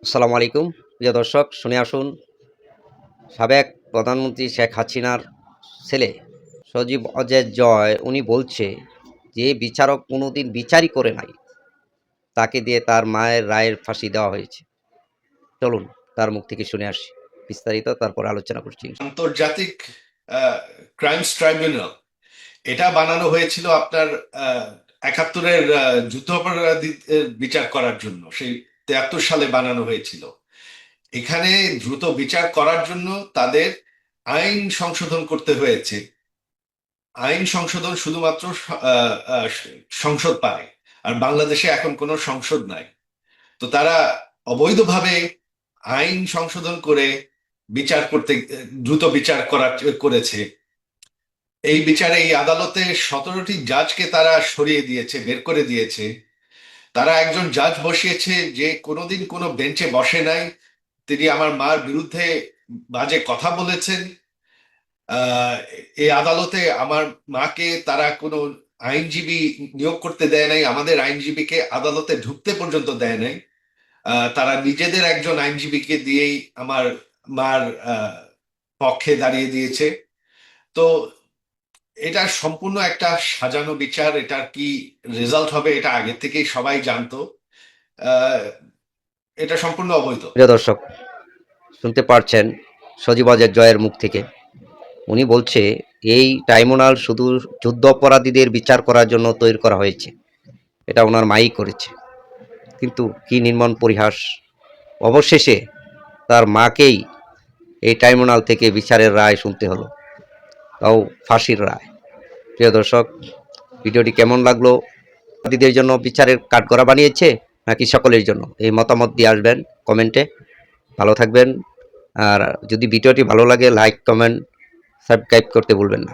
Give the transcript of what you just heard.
আসসালামু আলাইকুম প্রিয় দর্শক, শুনে আসুন। সাবেক প্রধানমন্ত্রী শেখ হাসিনার ছেলে সজীব অজয় জয় উনি বলছে যে বিচারক কোনোদিন বিচারই করে নাই, তাকে দিয়ে তার মায়ের রায়ের ফাঁসি দেওয়া হয়েছে। চলুন তার মুখ থেকে শুনে আসি বিস্তারিত, তারপর আলোচনা করছি। আন্তর্জাতিক ক্রাইমস ট্রাইব্যুনাল এটা বানানো হয়েছিল আপনার 71-এর যুদ্ধাপরাধীদের বিচার করার জন্য। সেই 73 সালে বানানো হয়েছিল। এখানে দ্রুত বিচার করার জন্য তাদের আইন সংশোধন করতে হয়েছে। আইন সংশোধন শুধুমাত্র সংসদ পারে, আর বাংলাদেশে এখন কোনো সংসদ নাই। তো তারা অবৈধভাবে আইন সংশোধন করে বিচার করতে দ্রুত বিচার করেছে। এই বিচারে এই আদালতে 17টি জাজকে তারা সরিয়ে দিয়েছে, বের করে দিয়েছে। তারা একজন জাজ বসিয়েছে যে কোনোদিন কোনো বেঞ্চে বসে নাই। তিনি আমার মার বিরুদ্ধে বাজে কথা বলেছেন। এই আদালতে আমার মাকে তারা কোনো আইনজীবী নিয়োগ করতে দেয় নাই, আমাদের আইনজীবীকে আদালতে ঢুকতে পর্যন্ত দেয় নাই। তারা নিজেদের একজন আইনজীবীকে দিয়েই আমার মার পক্ষে দাঁড়িয়ে দিয়েছে। তো এটা সম্পূর্ণ একটা সাজানো বিচার। এটার কি রেজাল্ট হবে এটা আগে থেকেই সবাই জানতো। আহ, এটা সম্পূর্ণ অবৈধ। প্রিয় দর্শক, শুনতে পারছেন সজীব অজয় জয়ের মুখ থেকে। উনি বলছে এই ট্রাইব্যুনাল শুধু যুদ্ধ অপরাধীদের বিচার করার জন্য তৈরি করা হয়েছে, এটা ওনার মাই করেছে। কিন্তু কি নির্মম পরিহাস, অবশেষে তার মাকেই এই ট্রাইব্যুনাল থেকে বিচারের রায় শুনতে হলো, তাও ফাঁসির রায়। প্রিয় দর্শক, ভিডিওটি কেমন লাগলো? দিদির জন্য বিচারের কাঠগড়া বানিয়েছে নাকি সকলের জন্য? এই মতামত দিয়ে আসবেন কমেন্টে। ভালো থাকবেন। আর যদি ভিডিওটি ভালো লাগে, লাইক, কমেন্ট, সাবস্ক্রাইব করতে ভুলবেন না।